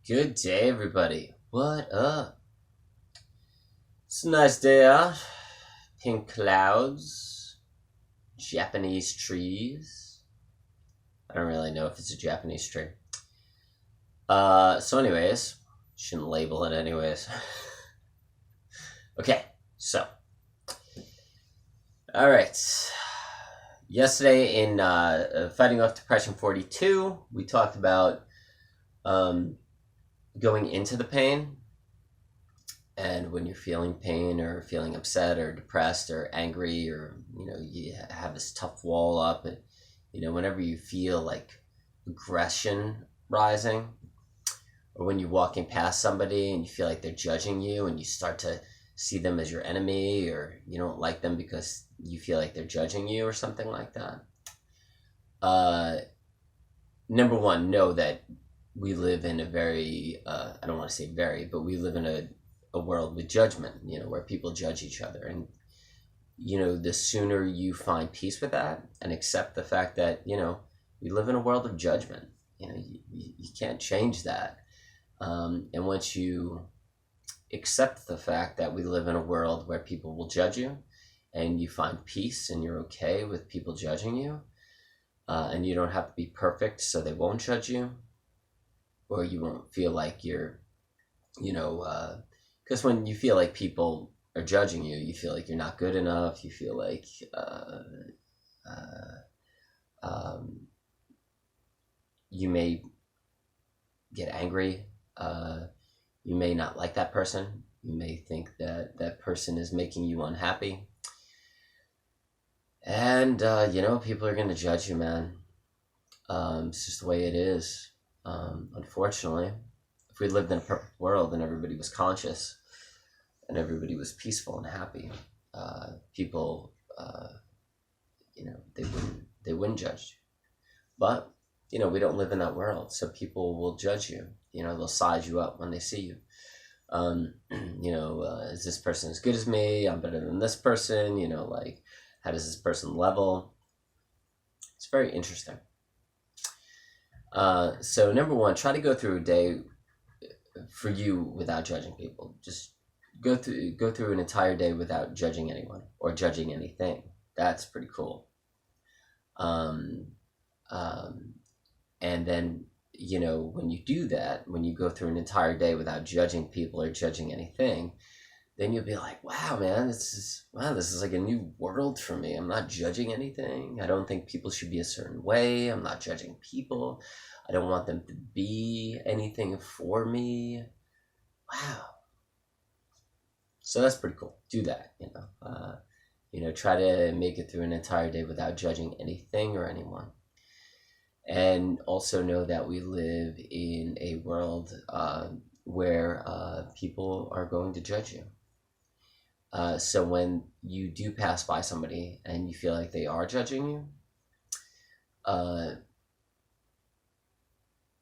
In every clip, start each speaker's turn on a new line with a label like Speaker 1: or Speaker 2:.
Speaker 1: Good day, everybody. What up? It's a nice day out. Pink clouds, Japanese trees. I don't really know if it's a Japanese tree. So anyways, shouldn't label it anyways. Okay, so. Alright. Yesterday in Fighting Off Depression 42, we talked about going into the pain. And when you're feeling pain or feeling upset or depressed or angry or, you have this tough wall up, and, whenever you feel like aggression rising, or when you're walking past somebody and you feel like they're judging you and you start to see them as your enemy, or you don't like them because you feel like they're judging you or something like that. Number one, know that we live in a very, I don't want to say very, but we live in a world with judgment, where people judge each other. And, the sooner you find peace with that and accept the fact that, we live in a world of judgment, you can't change that. And once you accept the fact that we live in a world where people will judge you and you find peace and you're okay with people judging you, and you don't have to be perfect so they won't judge you, or you won't feel like you're, because when you feel like people are judging you, you feel like you're not good enough. You feel like you may get angry. You may not like that person. You may think that that person is making you unhappy. And, people are going to judge you, man. It's just the way it is. Unfortunately, if we lived in a perfect world and everybody was conscious and everybody was peaceful and happy, people, they wouldn't judge you. But, we don't live in that world, so people will judge you. They'll size you up when they see you. Is this person as good as me? I'm better than this person. How does this person level? It's very interesting. So number one, try to go through a day for you without judging people. Just go through an entire day without judging anyone or judging anything. That's pretty cool. And then, when you do that, when you go through an entire day without judging people or judging anything, then you'll be like, wow, man, this is like a new world for me. I'm not judging anything. I don't think people should be a certain way. I'm not judging people. I don't want them to be anything for me. Wow. So that's pretty cool. Do that, try to make it through an entire day without judging anything or anyone. And also know that we live in a world where people are going to judge you. So when you do pass by somebody and you feel like they are judging you,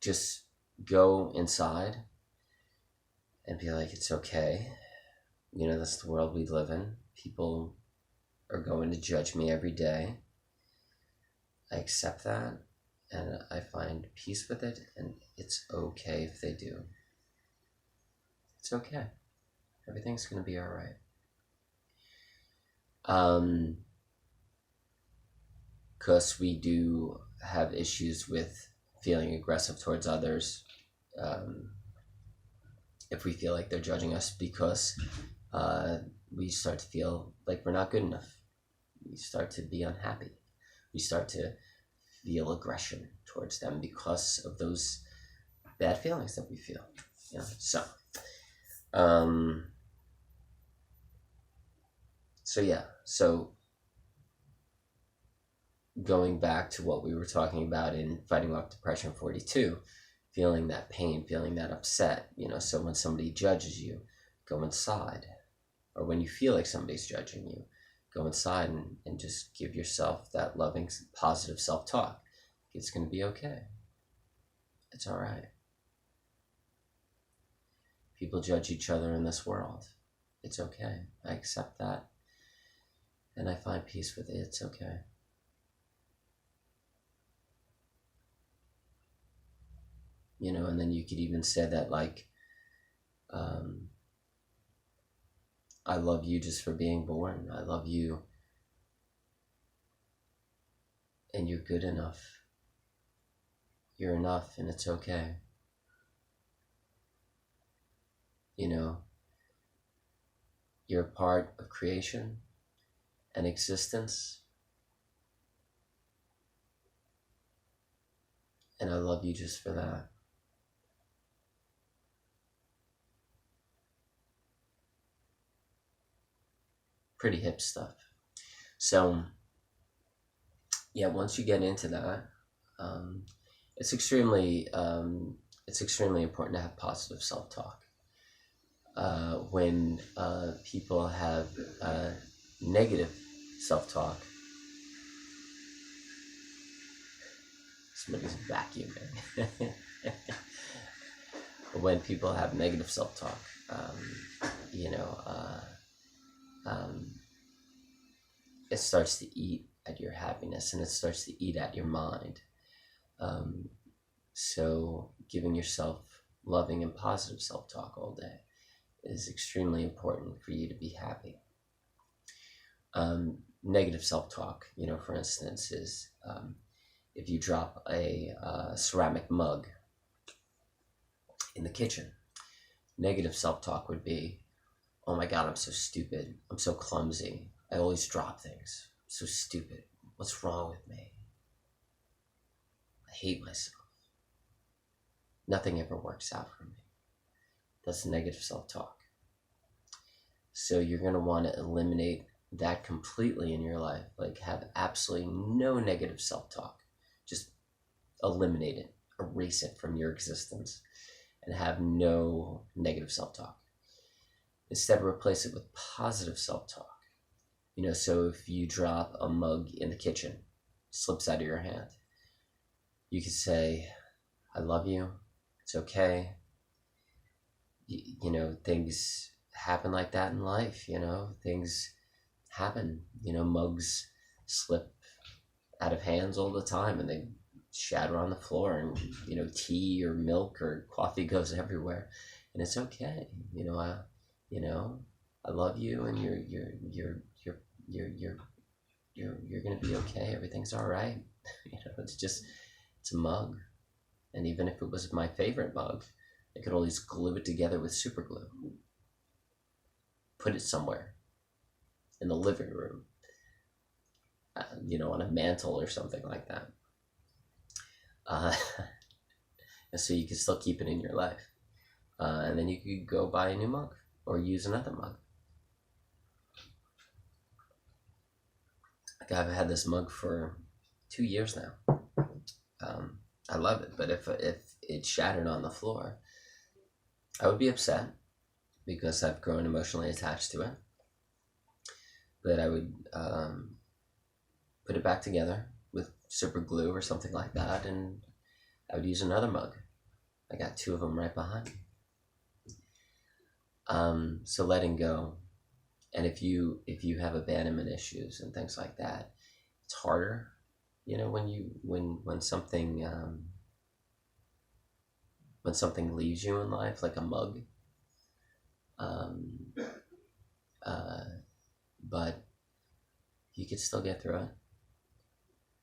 Speaker 1: just go inside and be like, it's okay. That's the world we live in. People are going to judge me every day. I accept that and I find peace with it, and it's okay if they do. It's okay. Everything's going to be all right. Because we do have issues with feeling aggressive towards others, if we feel like they're judging us, because we start to feel like we're not good enough. We start to be unhappy. We start to feel aggression towards them because of those bad feelings that we feel. So going back to what we were talking about in Fighting Off Depression 42, feeling that pain, feeling that upset, so when somebody judges you, go inside. Or when you feel like somebody's judging you, go inside and just give yourself that loving, positive self-talk. It's going to be okay. It's all right. People judge each other in this world. It's okay. I accept that. And I find peace with it. It's okay. and then you could even say that, like, um, I love you just for being born. I love you, and you're good enough. You're enough, and it's okay. You're a part of creation and existence, and I love you just for that. Pretty hip stuff. So, yeah, once you get into that, um, it's extremely important to have positive self-talk. When people have negative self-talk, somebody's vacuuming. When people have negative self-talk, you know, um, it starts to eat at your happiness, and it starts to eat at your mind. So giving yourself loving and positive self-talk all day is extremely important for you to be happy. Negative self-talk, for instance, is if you drop a ceramic mug in the kitchen, negative self-talk would be, oh my God, I'm so stupid. I'm so clumsy. I always drop things. I'm so stupid. What's wrong with me? I hate myself. Nothing ever works out for me. That's negative self-talk. So you're going to want to eliminate that completely in your life. Like, have absolutely no negative self-talk. Just eliminate it. Erase it from your existence. And have no negative self-talk. Instead, replace it with positive self-talk. So if you drop a mug in the kitchen, slips out of your hand, you could say, I love you. It's okay. Things happen like that in life. Things happen. Mugs slip out of hands all the time, and they shatter on the floor, and tea or milk or coffee goes everywhere, and it's okay. I love you, and you're gonna be okay. Everything's all right. It's a mug, and even if it was my favorite mug, I could always glue it together with super glue. Put it somewhere in the living room, on a mantle or something like that. And so you can still keep it in your life. And then you could go buy a new mug or use another mug. Like, I've had this mug for 2 years now. I love it, but if it shattered on the floor, I would be upset because I've grown emotionally attached to it. But I would put it back together with super glue or something like that, and I would use another mug. I got 2 of them right behind me. So letting go. And if you have abandonment issues and things like that, it's harder. When something leaves you in life, like a mug. But you can still get through it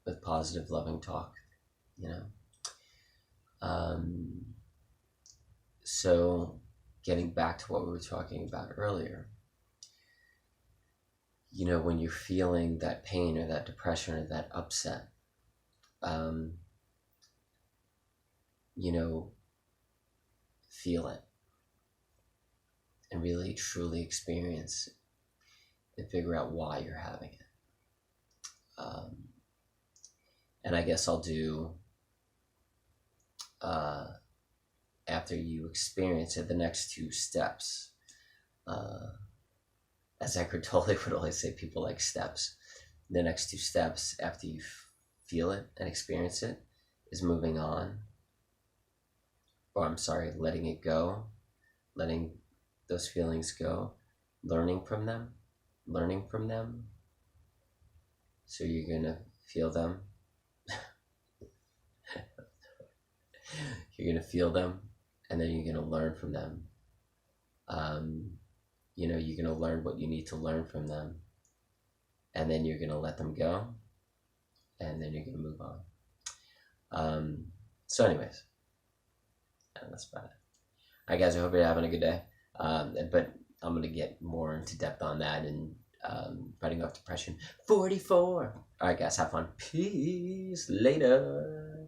Speaker 1: with positive, loving talk. So getting back to what we were talking about earlier, when you're feeling that pain or that depression or that upset, feel it and really truly experience it and figure out why you're having it. And I guess I'll do, after you experience it, the next 2 steps. As Eckhart Tolle would always say, people like steps. The next 2 steps after you feel it and experience it is moving on. Letting it go, letting those feelings go, learning from them. So you're gonna feel them. You're gonna feel them, and then you're gonna learn from them. You're gonna learn what you need to learn from them, and then you're gonna let them go, and then you're gonna move on. So, anyways, that's about it. All right, guys. I hope you're having a good day. But I'm gonna get more into depth on that and fighting off depression. 44. All right, guys. Have fun. Peace. Later.